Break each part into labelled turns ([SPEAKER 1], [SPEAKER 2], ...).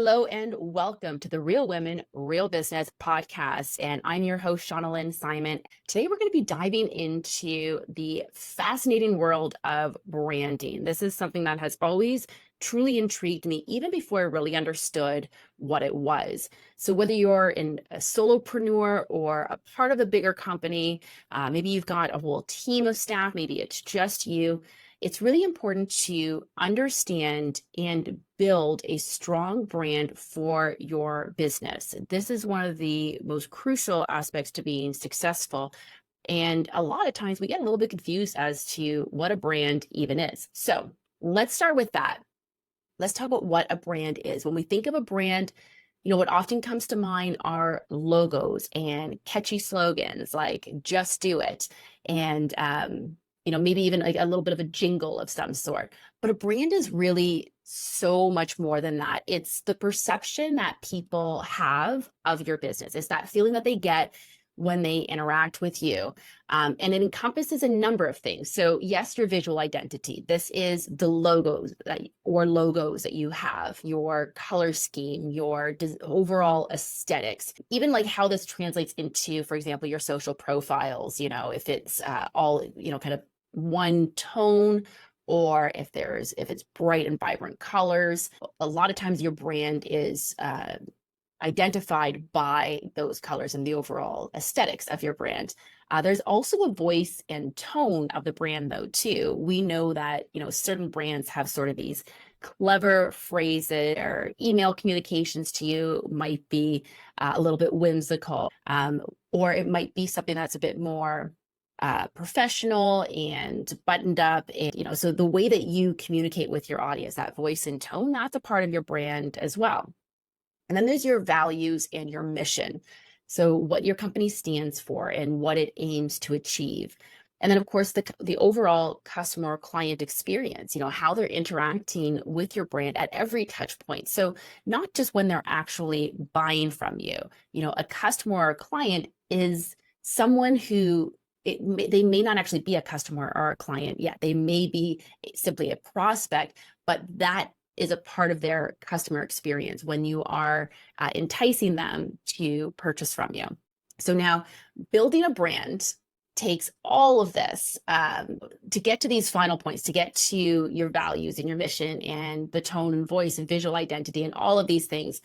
[SPEAKER 1] Hello and welcome to the Real Women, Real Business podcast. And I'm your host, Shauna Lynn Simon. Today, we're going to be diving into the fascinating world of branding. This is something that has always truly intrigued me, even before I really understood what it was. So whether you're a solopreneur or a part of a bigger company, maybe you've got a whole team of staff, maybe it's just you, it's really important to understand and build a strong brand for your business. This is one of the most crucial aspects to being successful. And a lot of times we get a little bit confused as to what a brand even is. So let's start with that. Let's talk about what a brand is. When we think of a brand, what often comes to mind are logos and catchy slogans like "just do it," and maybe even like a little bit of a jingle of some sort. But a brand is really so much more than that. It's the perception that people have of your business. It's that feeling that they get when they interact with you. And it encompasses a number of things. So yes, your visual identity. This is the logos that you have, your color scheme, your overall aesthetics, even like how this translates into, for example, your social profiles, if it's all, kind of one tone, or if it's bright and vibrant colors. A lot of times your brand is identified by those colors and the overall aesthetics of your brand. There's also a voice and tone of the brand, though, too. We know that, certain brands have sort of these clever phrases, or email communications to you might be a little bit whimsical, or it might be something that's a bit more professional and buttoned up. And, so the way that you communicate with your audience, that voice and tone, that's a part of your brand as well. And then there's your values and your mission. So what your company stands for and what it aims to achieve. And then, of course, the overall customer or client experience, how they're interacting with your brand at every touch point. So not just when they're actually buying from you. A customer or a client is someone who they may not actually be a customer or a client yet. They may be simply a prospect, but that is a part of their customer experience when you are enticing them to purchase from you. So now building a brand takes all of this to get to these final points, to get to your values and your mission and the tone and voice and visual identity and all of these things.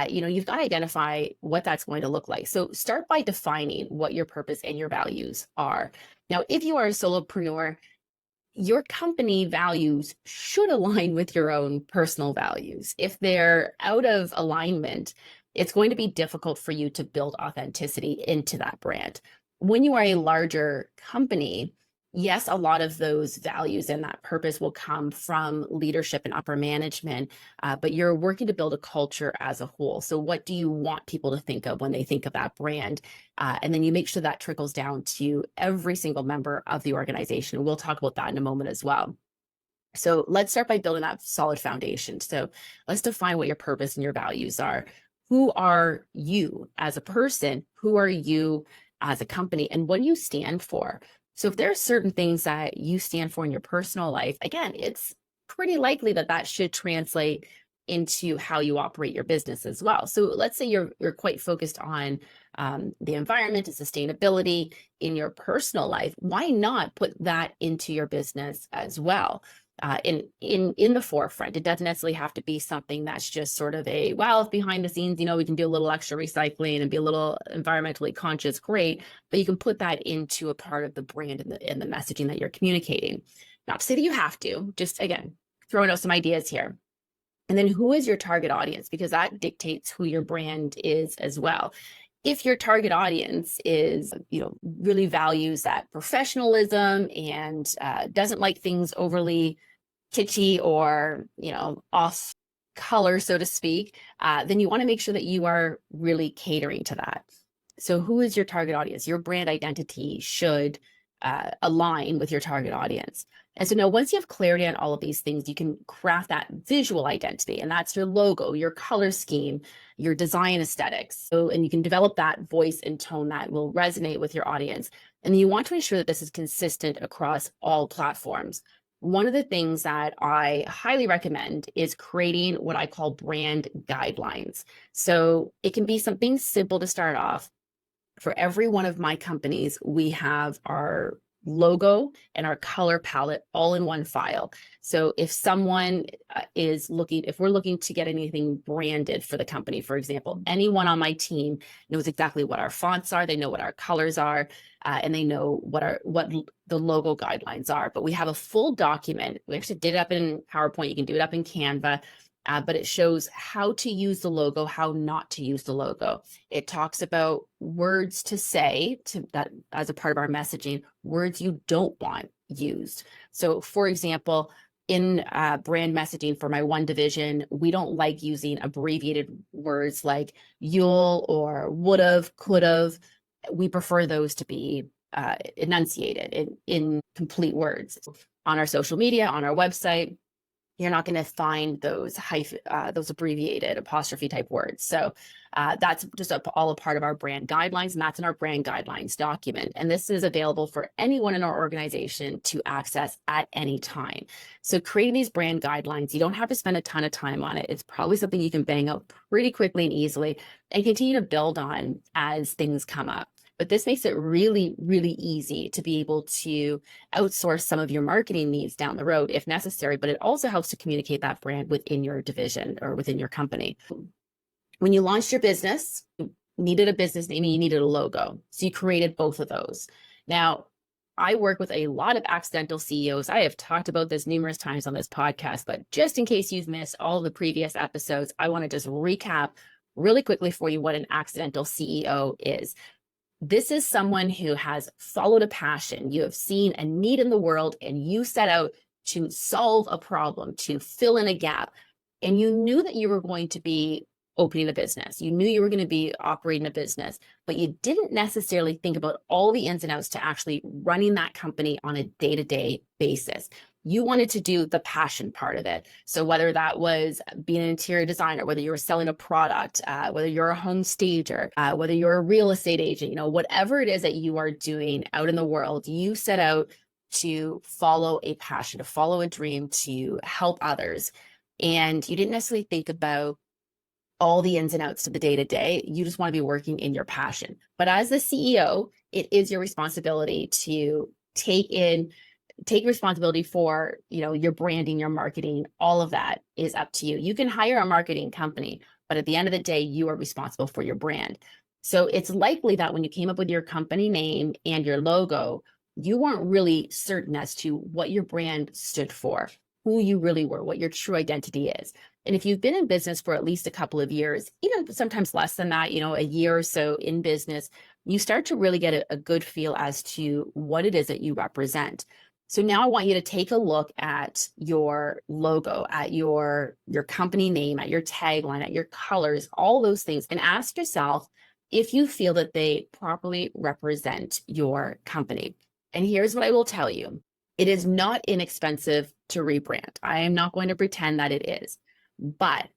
[SPEAKER 1] You've got to identify what that's going to look like. So start by defining what your purpose and your values are. Now, if you are a solopreneur, your company values should align with your own personal values. If they're out of alignment, it's going to be difficult for you to build authenticity into that brand. When you are a larger company, yes, a lot of those values and that purpose will come from leadership and upper management, but you're working to build a culture as a whole. So what do you want people to think of when they think of that brand? And then you make sure that trickles down to every single member of the organization. We'll talk about that in a moment as well. So let's start by building that solid foundation. So let's define what your purpose and your values are. Who are you as a person? Who are you as a company? And what do you stand for? So if there are certain things that you stand for in your personal life, again, it's pretty likely that that should translate into how you operate your business as well. So let's say you're quite focused on the environment and sustainability in your personal life. Why not put that into your business as well? In the forefront. It doesn't necessarily have to be something that's just sort of well, behind the scenes, we can do a little extra recycling and be a little environmentally conscious, great, but you can put that into a part of the brand and the messaging that you're communicating. Not to say that you have to, just again, throwing out some ideas here. And then who is your target audience? Because that dictates who your brand is as well. If your target audience is, really values that professionalism and doesn't like things overly kitschy or, off color, so to speak, then you want to make sure that you are really catering to that. So who is your target audience? Your brand identity should align with your target audience. And so now once you have clarity on all of these things, you can craft that visual identity, and that's your logo, your color scheme, your design aesthetics. And you can develop that voice and tone that will resonate with your audience. And you want to ensure that this is consistent across all platforms. one of the things that I highly recommend is creating what I call brand guidelines. So it can be something simple to start off. For every one of my companies, we have our logo and our color palette all in one file. So if someone if we're looking to get anything branded for the company, for example, anyone on my team knows exactly what our fonts are, they know what our colors are, and they know what the logo guidelines are. But we have a full document. We actually did it up in PowerPoint. You can do it up in Canva. But it shows how to use the logo, how not to use the logo. It talks about words to say to that as a part of our messaging, words you don't want used. So for example, in brand messaging for my one division, we don't like using abbreviated words like you'll or would've, could've. We prefer those to be enunciated in complete words. On our social media, on our website, you're not going to find those those abbreviated apostrophe type words. So that's just all a part of our brand guidelines, and that's in our brand guidelines document. And this is available for anyone in our organization to access at any time. So creating these brand guidelines, you don't have to spend a ton of time on it. It's probably something you can bang out pretty quickly and easily and continue to build on as things come up. But this makes it really, really easy to be able to outsource some of your marketing needs down the road if necessary, but it also helps to communicate that brand within your division or within your company. When you launched your business, you needed a business name and you needed a logo. So you created both of those. Now, I work with a lot of accidental CEOs. I have talked about this numerous times on this podcast, but just in case you've missed all the previous episodes, I want to just recap really quickly for you what an accidental CEO is. This is someone who has followed a passion. You have seen a need in the world and you set out to solve a problem, to fill in a gap. And you knew that you were going to be opening a business. You knew you were going to be operating a business, but you didn't necessarily think about all the ins and outs to actually running that company on a day-to-day basis. You wanted to do the passion part of it. So whether that was being an interior designer, whether you were selling a product, whether you're a home stager, whether you're a real estate agent, whatever it is that you are doing out in the world, you set out to follow a passion, to follow a dream, to help others. And you didn't necessarily think about all the ins and outs to the day-to-day. You just want to be working in your passion. But as the CEO, it is your responsibility to take responsibility for, your branding, your marketing. All of that is up to you. You can hire a marketing company, but at the end of the day, you are responsible for your brand. So it's likely that when you came up with your company name and your logo, you weren't really certain as to what your brand stood for, who you really were, what your true identity is. And if you've been in business for at least a couple of years, sometimes less than that, a year or so in business, you start to really get a good feel as to what it is that you represent. So now I want you to take a look at your logo, at your company name, at your tagline, at your colors, all those things, and ask yourself if you feel that they properly represent your company. And here's what I will tell you. It is not inexpensive to rebrand. I am not going to pretend that it is. But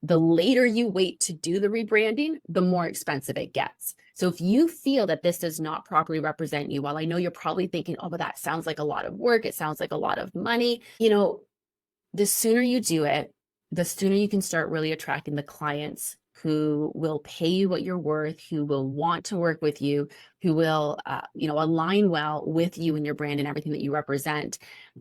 [SPEAKER 1] the later you wait to do the rebranding, the more expensive it gets. So if you feel that this does not properly represent you, while I know you're probably thinking, oh, but that sounds like a lot of work, it sounds like a lot of money, the sooner you do it, the sooner you can start really attracting the clients who will pay you what you're worth, who will want to work with you, who will, align well with you and your brand and everything that you represent.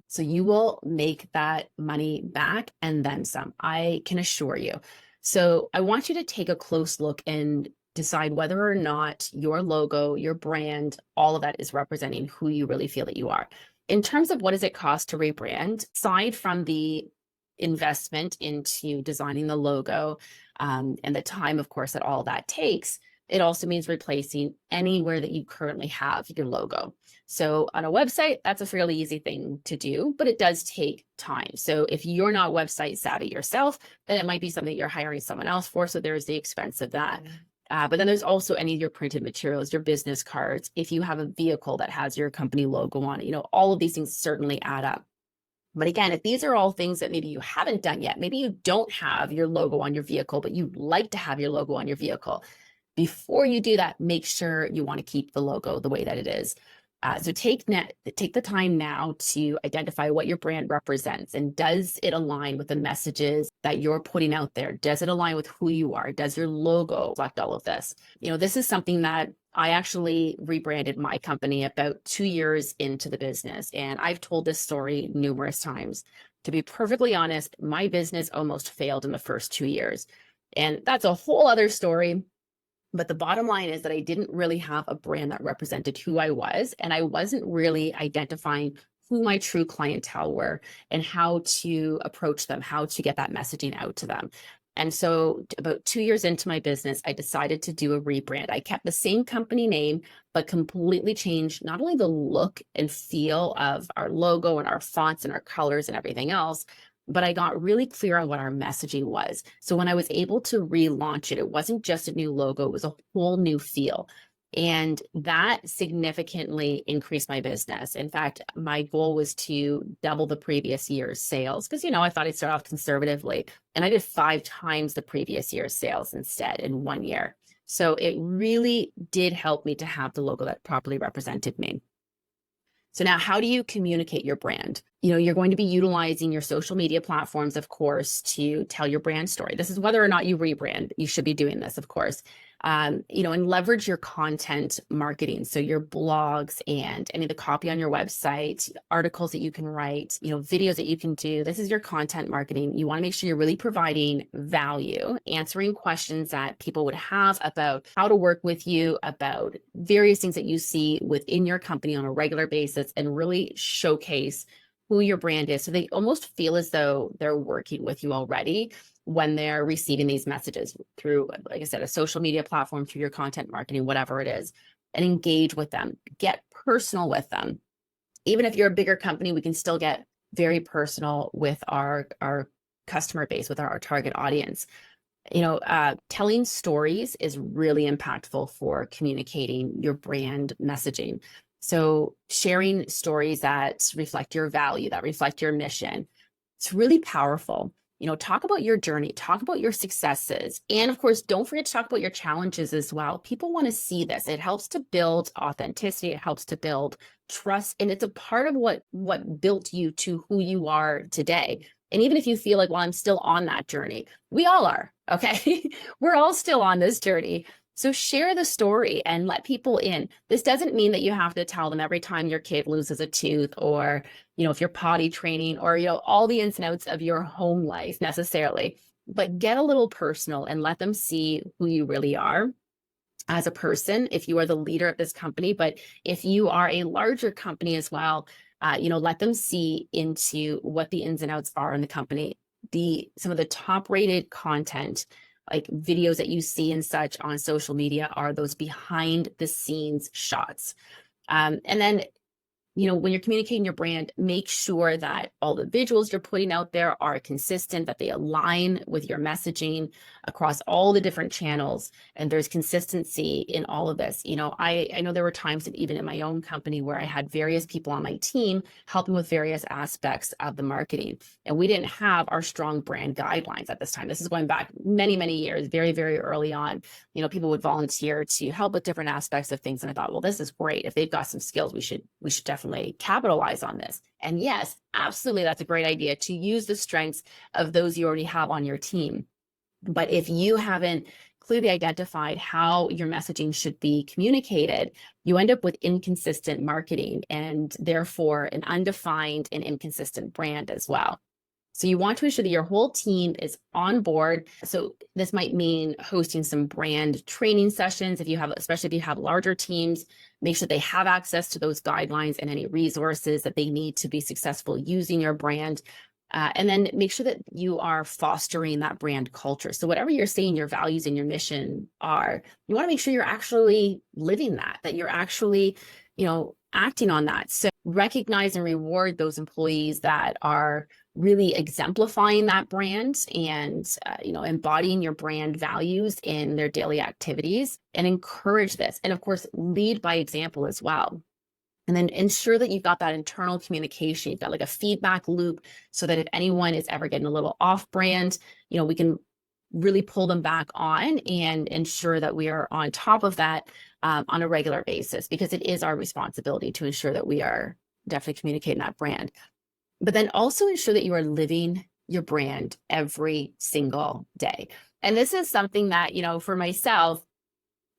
[SPEAKER 1] So you will make that money back and then some, I can assure you. So I want you to take a close look and decide whether or not your logo, your brand, all of that is representing who you really feel that you are. In terms of what does it cost to rebrand, aside from the investment into designing the logo, and the time, of course, that all that takes, it also means replacing anywhere that you currently have your logo. So on a website, that's a fairly easy thing to do, but it does take time. So if you're not website savvy yourself, then it might be something you're hiring someone else for. So there's the expense of that. But then there's also any of your printed materials, your business cards. If you have a vehicle that has your company logo on it, all of these things certainly add up. But again, if these are all things that maybe you haven't done yet, maybe you don't have your logo on your vehicle, but you'd like to have your logo on your vehicle. Before you do that, make sure you want to keep the logo the way that it is. So take the time now to identify what your brand represents, and does it align with the messages that you're putting out there? Does it align with who you are? Does your logo reflect all of this? This is something that I actually rebranded my company about 2 years into the business, and I've told this story numerous times. To be perfectly honest, my business almost failed in the first 2 years, and that's a whole other story. But the bottom line is that I didn't really have a brand that represented who I was, and I wasn't really identifying who my true clientele were and how to approach them, how to get that messaging out to them. And so, about 2 years into my business, I decided to do a rebrand. I kept the same company name, but completely changed not only the look and feel of our logo and our fonts and our colors and everything else, but I got really clear on what our messaging was. So when I was able to relaunch it, it wasn't just a new logo, it was a whole new feel. And that significantly increased my business. In fact, my goal was to double the previous year's sales because, I thought I'd start off conservatively. And I did 5 times the previous year's sales instead in 1 year. So it really did help me to have the logo that properly represented me. So now, how do you communicate your brand? You're going to be utilizing your social media platforms, of course, to tell your brand story. This is whether or not you rebrand. You should be doing this, of course. And leverage your content marketing. So your blogs and any of the copy on your website, articles that you can write, videos that you can do. This is your content marketing. You want to make sure you're really providing value, answering questions that people would have about how to work with you, about various things that you see within your company on a regular basis, and really showcase who your brand is. So they almost feel as though they're working with you already when they're receiving these messages through, like I said, a social media platform, through your content marketing, whatever it is, and engage with them, get personal with them. Even if you're a bigger company, we can still get very personal with our customer base, with our target audience. Telling stories is really impactful for communicating your brand messaging. So sharing stories that reflect your value, that reflect your mission, it's really powerful. Talk about your journey, talk about your successes. And of course, don't forget to talk about your challenges as well. People want to see this. It helps to build authenticity. It helps to build trust. And it's a part of what built you to who you are today. And even if you feel like, well, I'm still on that journey, we all are, okay? We're all still on this journey. So share the story and let people in. This doesn't mean that you have to tell them every time your kid loses a tooth, or, if you're potty training, or, all the ins and outs of your home life necessarily, but get a little personal and let them see who you really are as a person, if you are the leader of this company. But if you are a larger company as well, let them see into what the ins and outs are in the company. Some of the top rated content, like videos that you see and such on social media, are those behind the scenes shots. And then, when you're communicating your brand, make sure that all the visuals you're putting out there are consistent, that they align with your messaging across all the different channels, and there's consistency in all of this. I know there were times that even in my own company where I had various people on my team helping with various aspects of the marketing, and we didn't have our strong brand guidelines at this time. This is going back many, many years, very, very early on. People would volunteer to help with different aspects of things, and I thought, well, this is great. If they've got some skills, we should definitely capitalize on this. And yes, absolutely, that's a great idea to use the strengths of those you already have on your team. But if you haven't clearly identified how your messaging should be communicated, you end up with inconsistent marketing and therefore an undefined and inconsistent brand as well. So you want to ensure that your whole team is on board. So this might mean hosting some brand training sessions. Especially if you have larger teams, make sure they have access to those guidelines and any resources that they need to be successful using your brand. And then make sure that you are fostering that brand culture. So whatever you're saying your values and your mission are, you want to make sure you're actually living that you're actually, acting on that. So recognize and reward those employees that are really exemplifying that brand and, embodying your brand values in their daily activities, and encourage this. And of course, lead by example as well. And then ensure that you've got that internal communication. You've got like a feedback loop so that if anyone is ever getting a little off brand, we can really pull them back on and ensure that we are on top of that on a regular basis, because it is our responsibility to ensure that we are definitely communicating that brand. But then also ensure that you are living your brand every single day. And this is something that, for myself,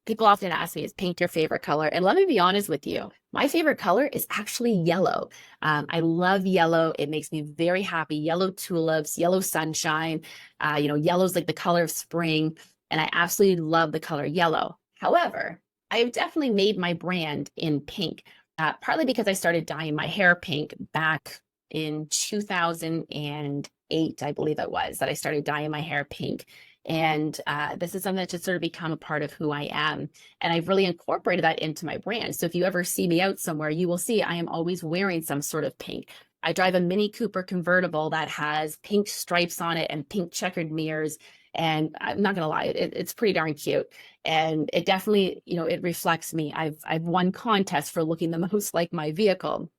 [SPEAKER 1] people often ask me, is pink your favorite color? And let me be honest with you, my favorite color is actually yellow. I love yellow. It makes me very happy. Yellow tulips, yellow sunshine, yellow's like the color of spring. And I absolutely love the color yellow. However, I have definitely made my brand in pink, partly because I started dyeing my hair pink back in 2008, I believe it was, that I started dyeing my hair pink. And this is something that just sort of become a part of who I am. And I've really incorporated that into my brand. So if you ever see me out somewhere, you will see I am always wearing some sort of pink. I drive a Mini Cooper convertible that has pink stripes on it and pink checkered mirrors. And I'm not going to lie, it's pretty darn cute. And it definitely, it reflects me. I've won contests for looking the most like my vehicle.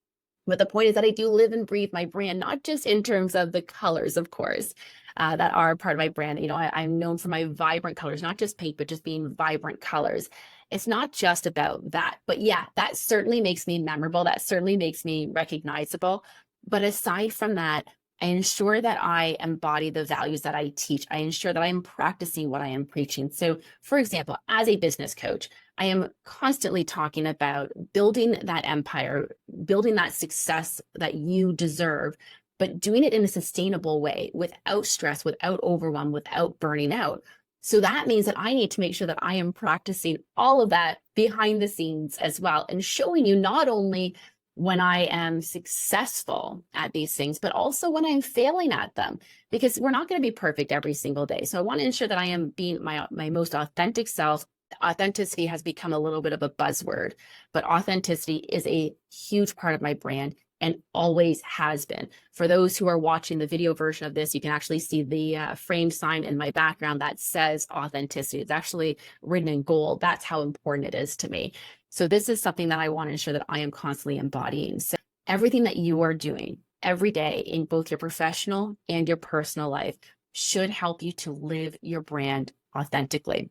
[SPEAKER 1] But the point is that I do live and breathe my brand, not just in terms of the colors, of course, that are part of my brand. I'm known for my vibrant colors, not just pink, but just being vibrant colors. It's not just about that. But yeah, that certainly makes me memorable. That certainly makes me recognizable. But aside from that, I ensure that I embody the values that I teach. I ensure that I'm practicing what I am preaching. So, for example, as a business coach, I am constantly talking about building that empire, building that success that you deserve, but doing it in a sustainable way without stress, without overwhelm, without burning out. So that means that I need to make sure that I am practicing all of that behind the scenes as well, and showing you not only when I am successful at these things, but also when I'm failing at them, because we're not going to be perfect every single day. So I want to ensure that I am being my most authentic self. Authenticity has become a little bit of a buzzword, but authenticity is a huge part of my brand and always has been. For those who are watching the video version of this, you can actually see the framed sign in my background that says authenticity. It's actually written in gold. That's how important it is to me. So this is something that I want to ensure that I am constantly embodying. So everything that you are doing every day in both your professional and your personal life should help you to live your brand authentically.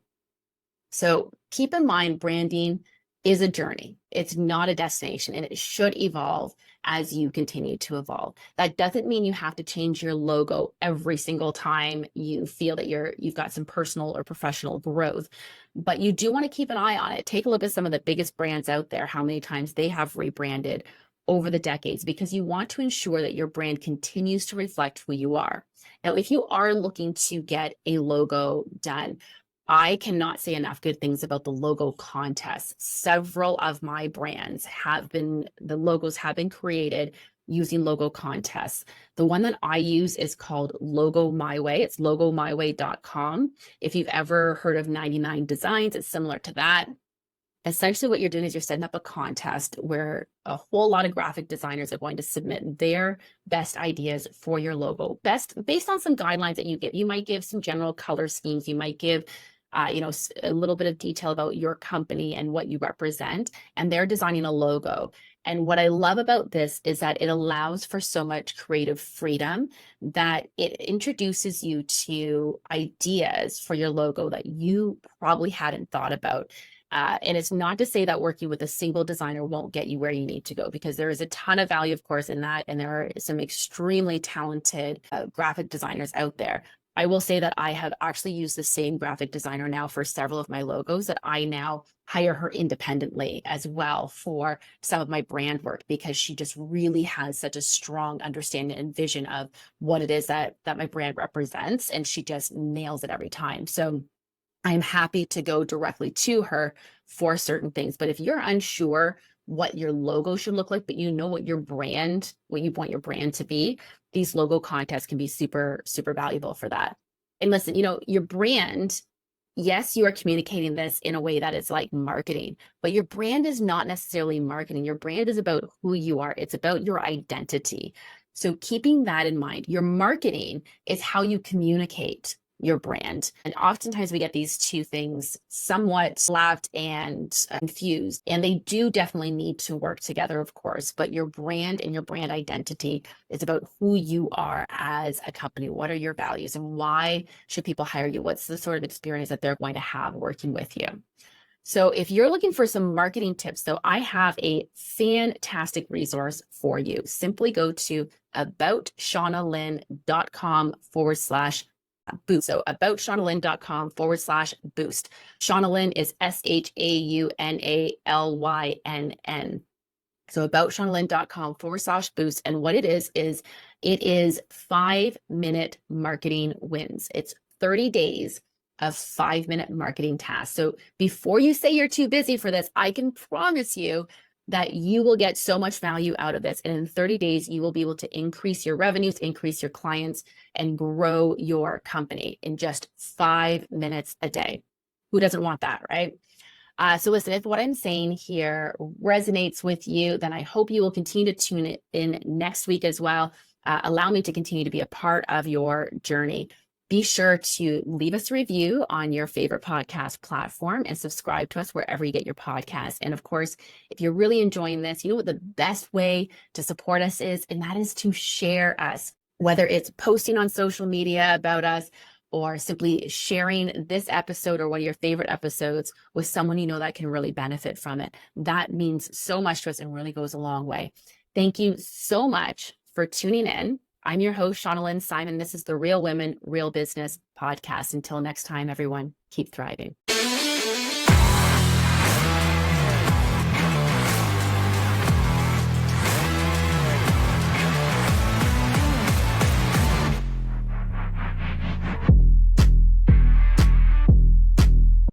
[SPEAKER 1] So keep in mind, branding is a journey. It's not a destination, and it should evolve as you continue to evolve. That doesn't mean you have to change your logo every single time you feel that you've got some personal or professional growth, but you do want to keep an eye on it. Take a look at some of the biggest brands out there, how many times they have rebranded over the decades, because you want to ensure that your brand continues to reflect who you are. Now, if you are looking to get a logo done, I cannot say enough good things about the logo contest. Several of my brands the logos have been created using logo contests. The one that I use is called Logo My Way. It's logomyway.com. If you've ever heard of 99 Designs, it's similar to that. Essentially, what you're doing is you're setting up a contest where a whole lot of graphic designers are going to submit their best ideas for your logo, based on some guidelines that you give. You might give some general color schemes. You might give a little bit of detail about your company and what you represent, and they're designing a logo. And what I love about this is that it allows for so much creative freedom, that it introduces you to ideas for your logo that you probably hadn't thought about. And it's not to say that working with a single designer won't get you where you need to go, because there is a ton of value, of course, in that. And there are some extremely talented graphic designers out there. I will say that I have actually used the same graphic designer now for several of my logos, that I now hire her independently as well for some of my brand work, because she just really has such a strong understanding and vision of what it is that my brand represents. And she just nails it every time. So I'm happy to go directly to her for certain things. But if you're unsure what your logo should look like, but you know what you want your brand to be, these logo contests can be super, super valuable for that. And listen, your brand, yes, you are communicating this in a way that is like marketing, but your brand is not necessarily marketing. Your brand is about who you are. It's about your identity. So keeping that in mind, your marketing is how you communicate your brand. And oftentimes we get these two things somewhat slapped and confused, and they do definitely need to work together, of course, but your brand and your brand identity is about who you are as a company. What are your values, and why should people hire you? What's the sort of experience that they're going to have working with you? So if you're looking for some marketing tips, though, I have a fantastic resource for you. Simply go to aboutshaunalynn.com/boost. So aboutshaunalynn.com/boost. Shauna Lynn is SHAUNALYNN. So aboutshaunalynn.com/boost. And what it is it is 5-minute marketing wins. It's 30 days of 5-minute marketing tasks. So before you say you're too busy for this, I can promise you that you will get so much value out of this. And in 30 days, you will be able to increase your revenues, increase your clients, and grow your company in just 5 minutes a day. Who doesn't want that, right? So listen, if what I'm saying here resonates with you, then I hope you will continue to tune in next week as well. Allow me to continue to be a part of your journey. Be sure to leave us a review on your favorite podcast platform and subscribe to us wherever you get your podcasts. And of course, if you're really enjoying this, you know what the best way to support us is, and that is to share us, whether it's posting on social media about us, or simply sharing this episode or one of your favorite episodes with someone you know that can really benefit from it. That means so much to us and really goes a long way. Thank you so much for tuning in. I'm your host, Shauna Lynn Simon. This is the Real Women, Real Business podcast. Until next time, everyone, keep thriving.